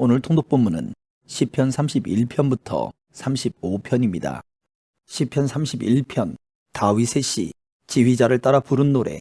오늘 통독 본문은 시편 31편부터 35편입니다. 시편 31편 다윗의 시, 지휘자를 따라 부른 노래.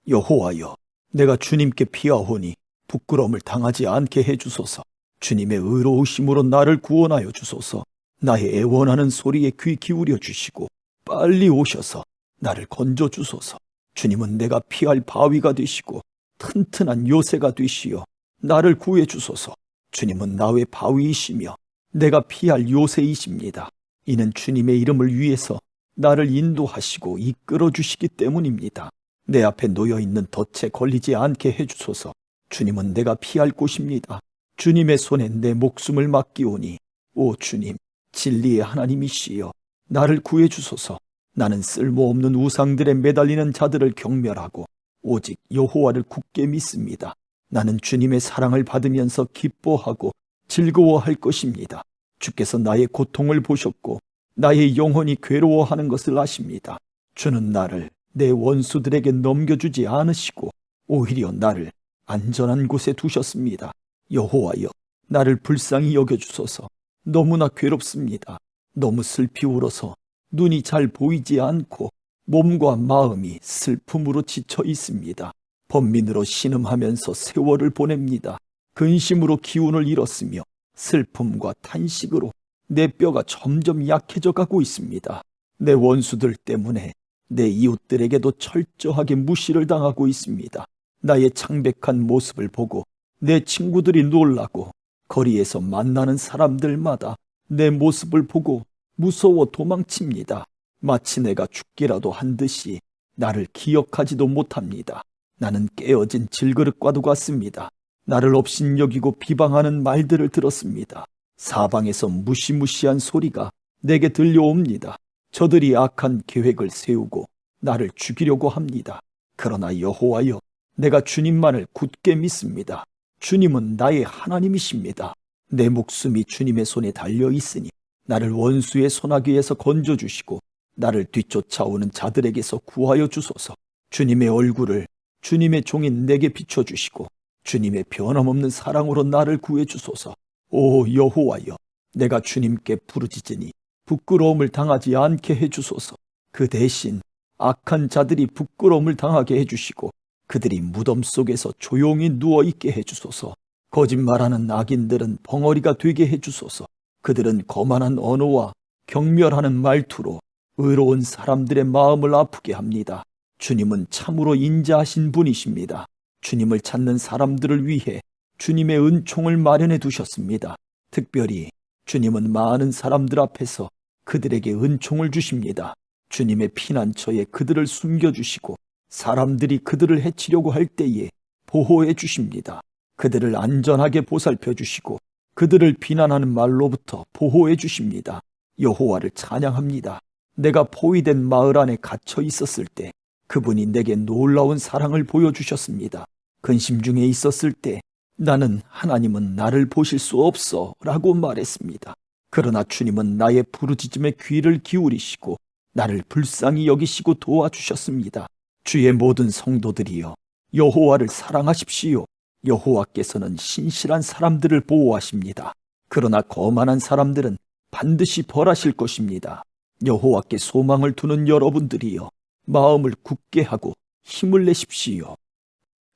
여호와여, 내가 주님께 피하오니 부끄러움을 당하지 않게 해주소서. 주님의 의로우심으로 나를 구원하여 주소서. 나의 애원하는 소리에 귀 기울여 주시고 빨리 오셔서 나를 건져 주소서. 주님은 내가 피할 바위가 되시고 튼튼한 요새가 되시어 나를 구해 주소서. 주님은 나의 바위이시며 내가 피할 요새이십니다. 이는 주님의 이름을 위해서 나를 인도하시고 이끌어 주시기 때문입니다. 내 앞에 놓여있는 덫에 걸리지 않게 해주소서. 주님은 내가 피할 곳입니다. 주님의 손에 내 목숨을 맡기오니 오 주님, 진리의 하나님이시여 나를 구해 주소서. 나는 쓸모없는 우상들에 매달리는 자들을 경멸하고 오직 여호와를 굳게 믿습니다. 나는 주님의 사랑을 받으면서 기뻐하고 즐거워할 것입니다. 주께서 나의 고통을 보셨고 나의 영혼이 괴로워하는 것을 아십니다. 주는 나를 내 원수들에게 넘겨주지 않으시고 오히려 나를 안전한 곳에 두셨습니다. 여호와여, 나를 불쌍히 여겨주소서. 너무나 괴롭습니다. 너무 슬피 울어서 눈이 잘 보이지 않고 몸과 마음이 슬픔으로 지쳐 있습니다. 번민으로 신음하면서 세월을 보냅니다. 근심으로 기운을 잃었으며 슬픔과 탄식으로 내 뼈가 점점 약해져 가고 있습니다. 내 원수들 때문에 내 이웃들에게도 철저하게 무시를 당하고 있습니다. 나의 창백한 모습을 보고 내 친구들이 놀라고 거리에서 만나는 사람들마다 내 모습을 보고 무서워 도망칩니다. 마치 내가 죽기라도 한 듯이 나를 기억하지도 못합니다. 나는 깨어진 질그릇과도 같습니다. 나를 업신여기고 비방하는 말들을 들었습니다. 사방에서 무시무시한 소리가 내게 들려옵니다. 저들이 악한 계획을 세우고 나를 죽이려고 합니다. 그러나 여호와여, 내가 주님만을 굳게 믿습니다. 주님은 나의 하나님이십니다. 내 목숨이 주님의 손에 달려 있으니 나를 원수의 소나기에서 건져주시고 나를 뒤쫓아오는 자들에게서 구하여 주소서. 주님의 얼굴을 주님의 종인 내게 비춰주시고 주님의 변함없는 사랑으로 나를 구해 주소서. 오 여호와여, 내가 주님께 부르짖으니 부끄러움을 당하지 않게 해주소서. 그 대신 악한 자들이 부끄러움을 당하게 해주시고 그들이 무덤 속에서 조용히 누워있게 해주소서. 거짓말하는 악인들은 벙어리가 되게 해주소서. 그들은 거만한 언어와 경멸하는 말투로 의로운 사람들의 마음을 아프게 합니다. 주님은 참으로 인자하신 분이십니다. 주님을 찾는 사람들을 위해 주님의 은총을 마련해 두셨습니다. 특별히 주님은 많은 사람들 앞에서 그들에게 은총을 주십니다. 주님의 피난처에 그들을 숨겨주시고 사람들이 그들을 해치려고 할 때에 보호해 주십니다. 그들을 안전하게 보살펴 주시고 그들을 비난하는 말로부터 보호해 주십니다. 여호와를 찬양합니다. 내가 포위된 마을 안에 갇혀 있었을 때 그분이 내게 놀라운 사랑을 보여주셨습니다. 근심 중에 있었을 때 나는 하나님은 나를 보실 수 없어 라고 말했습니다. 그러나 주님은 나의 부르짖음에 귀를 기울이시고 나를 불쌍히 여기시고 도와주셨습니다. 주의 모든 성도들이여, 여호와를 사랑하십시오. 여호와께서는 신실한 사람들을 보호하십니다. 그러나 거만한 사람들은 반드시 벌하실 것입니다. 여호와께 소망을 두는 여러분들이여, 마음을 굳게 하고 힘을 내십시오.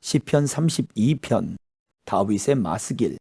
시편 32편 다윗의 마스길.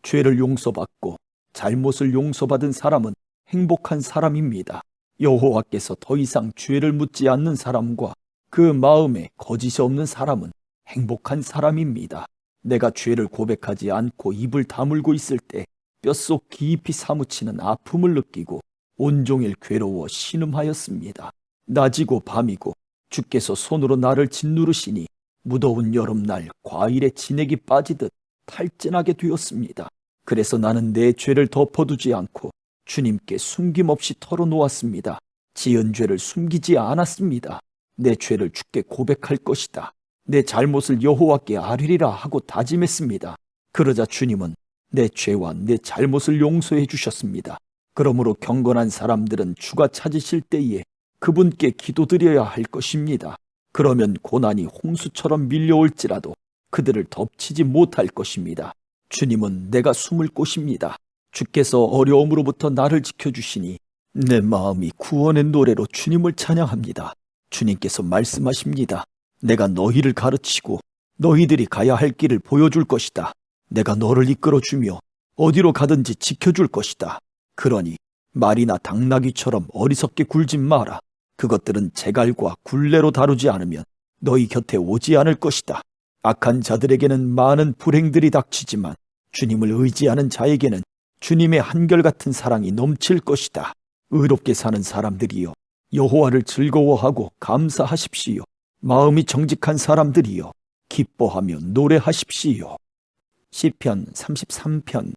죄를 용서받고 잘못을 용서받은 사람은 행복한 사람입니다. 여호와께서 더 이상 죄를 묻지 않는 사람과 그 마음에 거짓이 없는 사람은 행복한 사람입니다. 내가 죄를 고백하지 않고 입을 다물고 있을 때 뼛속 깊이 사무치는 아픔을 느끼고 온종일 괴로워 신음하였습니다. 낮이고 밤이고 주께서 손으로 나를 짓누르시니 무더운 여름날 과일에 진액이 빠지듯 탈진하게 되었습니다. 그래서 나는 내 죄를 덮어두지 않고 주님께 숨김없이 털어놓았습니다. 지은 죄를 숨기지 않았습니다. 내 죄를 주께 고백할 것이다. 내 잘못을 여호와께 아뢰리라 하고 다짐했습니다. 그러자 주님은 내 죄와 내 잘못을 용서해 주셨습니다. 그러므로 경건한 사람들은 주가 찾으실 때에 그분께 기도드려야 할 것입니다. 그러면 고난이 홍수처럼 밀려올지라도 그들을 덮치지 못할 것입니다. 주님은 내가 숨을 곳입니다. 주께서 어려움으로부터 나를 지켜주시니 내 마음이 구원의 노래로 주님을 찬양합니다. 주님께서 말씀하십니다. 내가 너희를 가르치고 너희들이 가야 할 길을 보여줄 것이다. 내가 너를 이끌어주며 어디로 가든지 지켜줄 것이다. 그러니 말이나 당나귀처럼 어리석게 굴지 마라. 그것들은 재갈과 굴레로 다루지 않으면 너희 곁에 오지 않을 것이다. 악한 자들에게는 많은 불행들이 닥치지만 주님을 의지하는 자에게는 주님의 한결같은 사랑이 넘칠 것이다. 의롭게 사는 사람들이여, 여호와를 즐거워하고 감사하십시오. 마음이 정직한 사람들이여, 기뻐하며 노래하십시오. 시편 33편.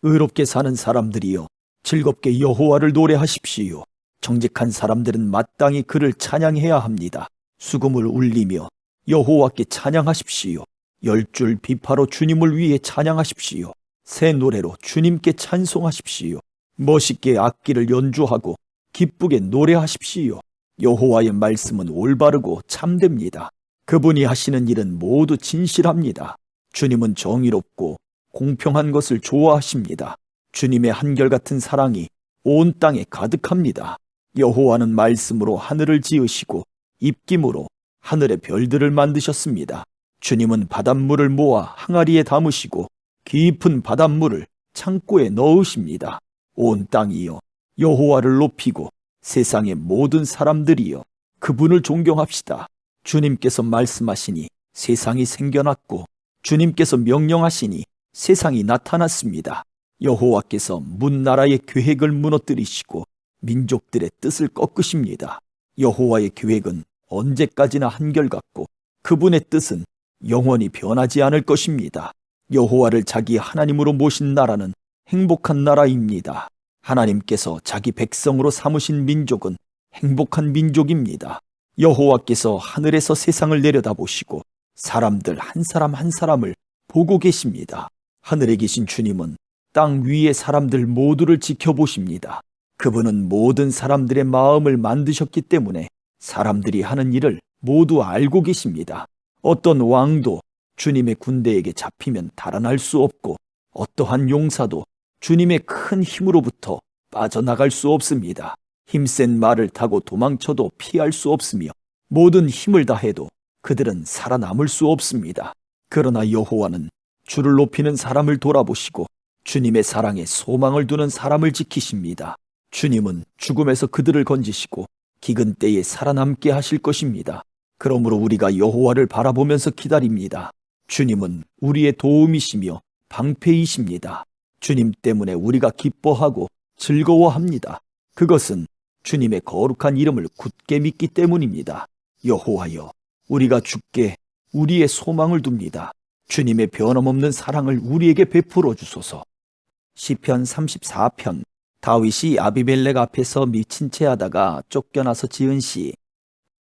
의롭게 사는 사람들이여, 즐겁게 여호와를 노래하십시오. 정직한 사람들은 마땅히 그를 찬양해야 합니다. 수금을 울리며 여호와께 찬양하십시오. 10줄 비파로 주님을 위해 찬양하십시오. 새 노래로 주님께 찬송하십시오. 멋있게 악기를 연주하고 기쁘게 노래하십시오. 여호와의 말씀은 올바르고 참됩니다. 그분이 하시는 일은 모두 진실합니다. 주님은 정의롭고 공평한 것을 좋아하십니다. 주님의 한결같은 사랑이 온 땅에 가득합니다. 여호와는 말씀으로 하늘을 지으시고 입김으로 하늘의 별들을 만드셨습니다. 주님은 바닷물을 모아 항아리에 담으시고 깊은 바닷물을 창고에 넣으십니다. 온 땅이여, 여호와를 높이고 세상의 모든 사람들이여, 그분을 존경합시다. 주님께서 말씀하시니 세상이 생겨났고 주님께서 명령하시니 세상이 나타났습니다. 여호와께서 문나라의 계획을 무너뜨리시고 민족들의 뜻을 꺾으십니다. 여호와의 계획은 언제까지나 한결같고 그분의 뜻은 영원히 변하지 않을 것입니다. 여호와를 자기 하나님으로 모신 나라는 행복한 나라입니다. 하나님께서 자기 백성으로 삼으신 민족은 행복한 민족입니다. 여호와께서 하늘에서 세상을 내려다보시고 사람들 한 사람 한 사람을 보고 계십니다. 하늘에 계신 주님은 땅 위의 사람들 모두를 지켜보십니다. 그분은 모든 사람들의 마음을 만드셨기 때문에 사람들이 하는 일을 모두 알고 계십니다. 어떤 왕도 주님의 군대에게 잡히면 달아날 수 없고 어떠한 용사도 주님의 큰 힘으로부터 빠져나갈 수 없습니다. 힘센 말을 타고 도망쳐도 피할 수 없으며 모든 힘을 다해도 그들은 살아남을 수 없습니다. 그러나 여호와는 주를 높이는 사람을 돌아보시고 주님의 사랑에 소망을 두는 사람을 지키십니다. 주님은 죽음에서 그들을 건지시고 기근 때에 살아남게 하실 것입니다. 그러므로 우리가 여호와를 바라보면서 기다립니다. 주님은 우리의 도움이시며 방패이십니다. 주님 때문에 우리가 기뻐하고 즐거워합니다. 그것은 주님의 거룩한 이름을 굳게 믿기 때문입니다. 여호와여, 우리가 주께 우리의 소망을 둡니다. 주님의 변함없는 사랑을 우리에게 베풀어 주소서. 시편 34편. 다윗이 아비멜렉 앞에서 미친 채 하다가 쫓겨나서 지은 시.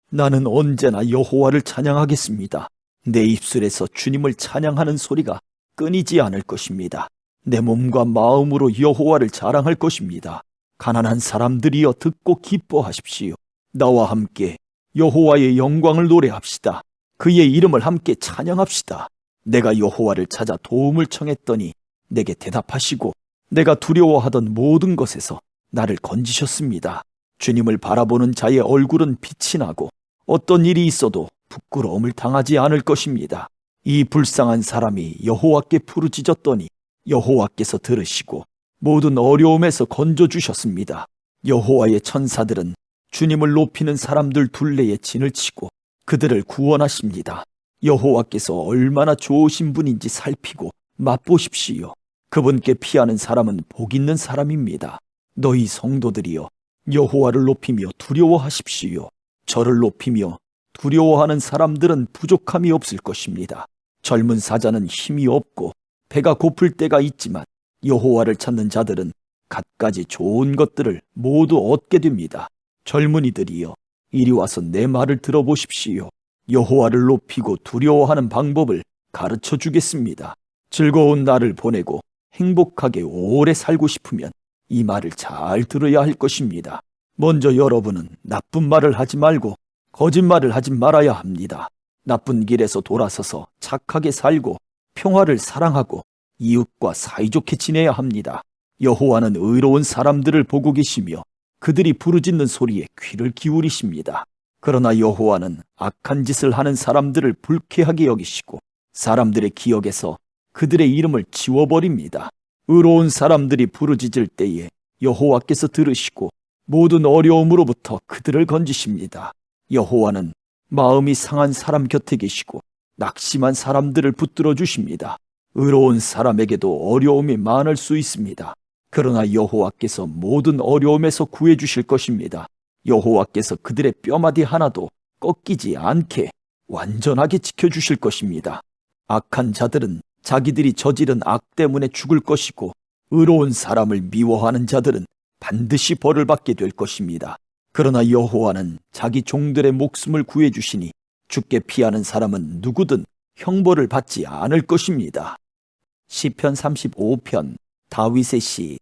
나는 언제나 여호와를 찬양하겠습니다. 내 입술에서 주님을 찬양하는 소리가 끊이지 않을 것입니다. 내 몸과 마음으로 여호와를 자랑할 것입니다. 가난한 사람들이여 듣고 기뻐하십시오. 나와 함께 여호와의 영광을 노래합시다. 그의 이름을 함께 찬양합시다. 내가 여호와를 찾아 도움을 청했더니 내게 대답하시고 내가 두려워하던 모든 것에서 나를 건지셨습니다. 주님을 바라보는 자의 얼굴은 빛이 나고 어떤 일이 있어도 부끄러움을 당하지 않을 것입니다. 이 불쌍한 사람이 여호와께 부르짖었더니 여호와께서 들으시고 모든 어려움에서 건져주셨습니다. 여호와의 천사들은 주님을 높이는 사람들 둘레에 진을 치고 그들을 구원하십니다. 여호와께서 얼마나 좋으신 분인지 살피고 맛보십시오. 그분께 피하는 사람은 복 있는 사람입니다. 너희 성도들이여, 여호와를 높이며 두려워하십시오. 저를 높이며 두려워하는 사람들은 부족함이 없을 것입니다. 젊은 사자는 힘이 없고 배가 고플 때가 있지만 여호와를 찾는 자들은 갖가지 좋은 것들을 모두 얻게 됩니다. 젊은이들이여, 이리 와서 내 말을 들어보십시오. 여호와를 높이고 두려워하는 방법을 가르쳐 주겠습니다. 즐거운 날을 보내고 행복하게 오래 살고 싶으면 이 말을 잘 들어야 할 것입니다. 먼저 여러분은 나쁜 말을 하지 말고 거짓말을 하지 말아야 합니다. 나쁜 길에서 돌아서서 착하게 살고 평화를 사랑하고 이웃과 사이좋게 지내야 합니다. 여호와는 의로운 사람들을 보고 계시며 그들이 부르짖는 소리에 귀를 기울이십니다. 그러나 여호와는 악한 짓을 하는 사람들을 불쾌하게 여기시고 사람들의 기억에서 그들의 이름을 지워버립니다. 의로운 사람들이 부르짖을 때에 여호와께서 들으시고 모든 어려움으로부터 그들을 건지십니다. 여호와는 마음이 상한 사람 곁에 계시고 낙심한 사람들을 붙들어 주십니다. 의로운 사람에게도 어려움이 많을 수 있습니다. 그러나 여호와께서 모든 어려움에서 구해 주실 것입니다. 여호와께서 그들의 뼈마디 하나도 꺾이지 않게 완전하게 지켜주실 것입니다. 악한 자들은 자기들이 저지른 악 때문에 죽을 것이고 의로운 사람을 미워하는 자들은 반드시 벌을 받게 될 것입니다. 그러나 여호와는 자기 종들의 목숨을 구해주시니 죽게 피하는 사람은 누구든 형벌을 받지 않을 것입니다. 시편 35편 다윗의 시.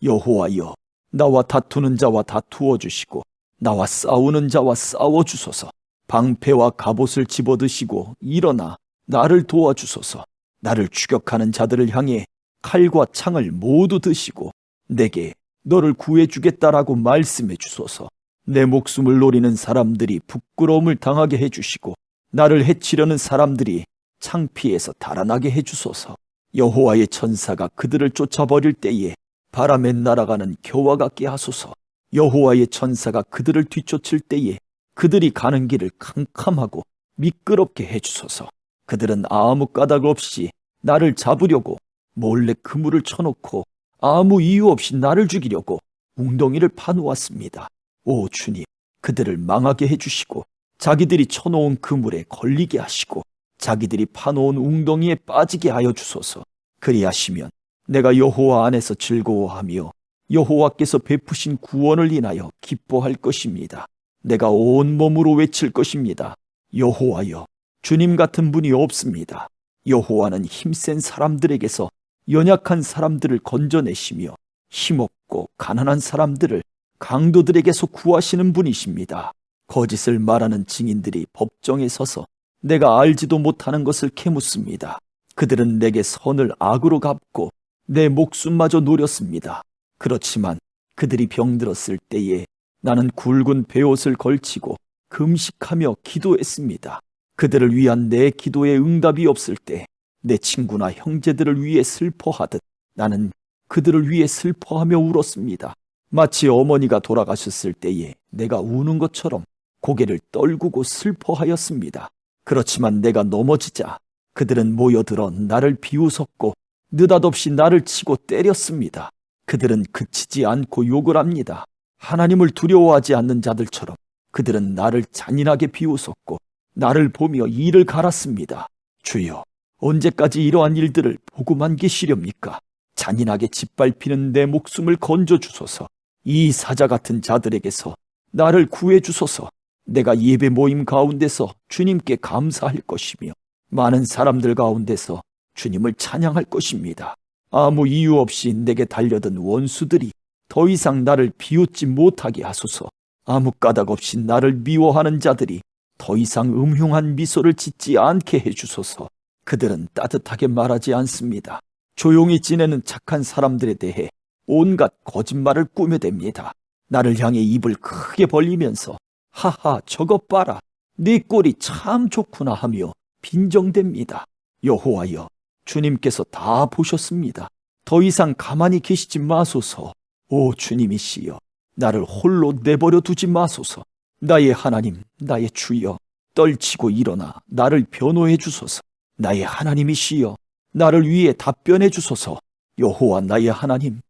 여호와여, 나와 다투는 자와 다투어 주시고 나와 싸우는 자와 싸워 주소서. 방패와 갑옷을 집어드시고 일어나 나를 도와주소서. 나를 추격하는 자들을 향해 칼과 창을 모두 드시고 내게 너를 구해주겠다라고 말씀해 주소서. 내 목숨을 노리는 사람들이 부끄러움을 당하게 해주시고 나를 해치려는 사람들이 창피해서 달아나게 해주소서. 여호와의 천사가 그들을 쫓아버릴 때에 바람에 날아가는 겨와 같게 하소서. 여호와의 천사가 그들을 뒤쫓을 때에 그들이 가는 길을 캄캄하고 미끄럽게 해주소서. 그들은 아무 까닭 없이 나를 잡으려고 몰래 그물을 쳐놓고 아무 이유 없이 나를 죽이려고 웅덩이를 파놓았습니다. 오 주님, 그들을 망하게 해주시고 자기들이 쳐놓은 그물에 걸리게 하시고 자기들이 파놓은 웅덩이에 빠지게 하여 주소서. 그리하시면 내가 여호와 안에서 즐거워하며 여호와께서 베푸신 구원을 인하여 기뻐할 것입니다. 내가 온 몸으로 외칠 것입니다. 여호와여, 주님 같은 분이 없습니다. 여호와는 힘센 사람들에게서 연약한 사람들을 건져내시며 힘없고 가난한 사람들을 강도들에게서 구하시는 분이십니다. 거짓을 말하는 증인들이 법정에 서서 내가 알지도 못하는 것을 캐묻습니다. 그들은 내게 선을 악으로 갚고 내 목숨마저 노렸습니다. 그렇지만 그들이 병들었을 때에 나는 굵은 베옷을 걸치고 금식하며 기도했습니다. 그들을 위한 내 기도에 응답이 없을 때 내 친구나 형제들을 위해 슬퍼하듯 나는 그들을 위해 슬퍼하며 울었습니다. 마치 어머니가 돌아가셨을 때에 내가 우는 것처럼 고개를 떨구고 슬퍼하였습니다. 그렇지만 내가 넘어지자 그들은 모여들어 나를 비웃었고 느닷없이 나를 치고 때렸습니다. 그들은 그치지 않고 욕을 합니다. 하나님을 두려워하지 않는 자들처럼 그들은 나를 잔인하게 비웃었고 나를 보며 이를 갈았습니다. 주여, 언제까지 이러한 일들을 보고만 계시렵니까? 잔인하게 짓밟히는 내 목숨을 건져주소서. 이 사자 같은 자들에게서 나를 구해주소서. 내가 예배 모임 가운데서 주님께 감사할 것이며 많은 사람들 가운데서 주님을 찬양할 것입니다. 아무 이유 없이 내게 달려든 원수들이 더 이상 나를 비웃지 못하게 하소서. 아무 까닭 없이 나를 미워하는 자들이 더 이상 음흉한 미소를 짓지 않게 해주소서. 그들은 따뜻하게 말하지 않습니다. 조용히 지내는 착한 사람들에 대해 온갖 거짓말을 꾸며댑니다. 나를 향해 입을 크게 벌리면서 하하 저것 봐라, 네 꼴이 참 좋구나 하며 빈정댑니다. 여호와여, 주님께서 다 보셨습니다. 더 이상 가만히 계시지 마소서. 오 주님이시여, 나를 홀로 내버려 두지 마소서. 나의 하나님, 나의 주여, 떨치고 일어나 나를 변호해 주소서. 나의 하나님이시여, 나를 위해 답변해 주소서. 여호와 나의 하나님,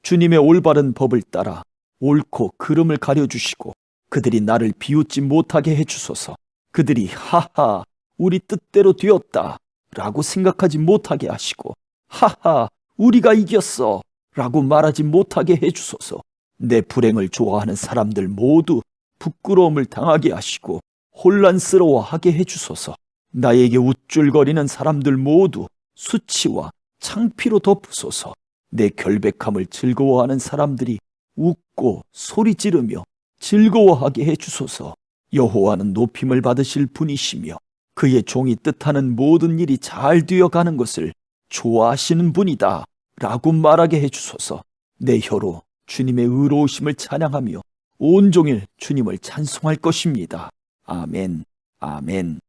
주님의 올바른 법을 따라 옳고 그름을 가려주시고 그들이 나를 비웃지 못하게 해주소서. 그들이 하하 우리 뜻대로 되었다 라고 생각하지 못하게 하시고 하하 우리가 이겼어 라고 말하지 못하게 해주소서. 내 불행을 좋아하는 사람들 모두 부끄러움을 당하게 하시고 혼란스러워하게 해주소서. 나에게 우쭐거리는 사람들 모두 수치와 창피로 덮으소서. 내 결백함을 즐거워하는 사람들이 웃고 소리 지르며 즐거워하게 해주소서. 여호와는 높임을 받으실 분이시며 그의 종이 뜻하는 모든 일이 잘 되어가는 것을 좋아하시는 분이다 라고 말하게 해주소서. 내 혀로 주님의 의로우심을 찬양하며 온종일 주님을 찬송할 것입니다. 아멘, 아멘.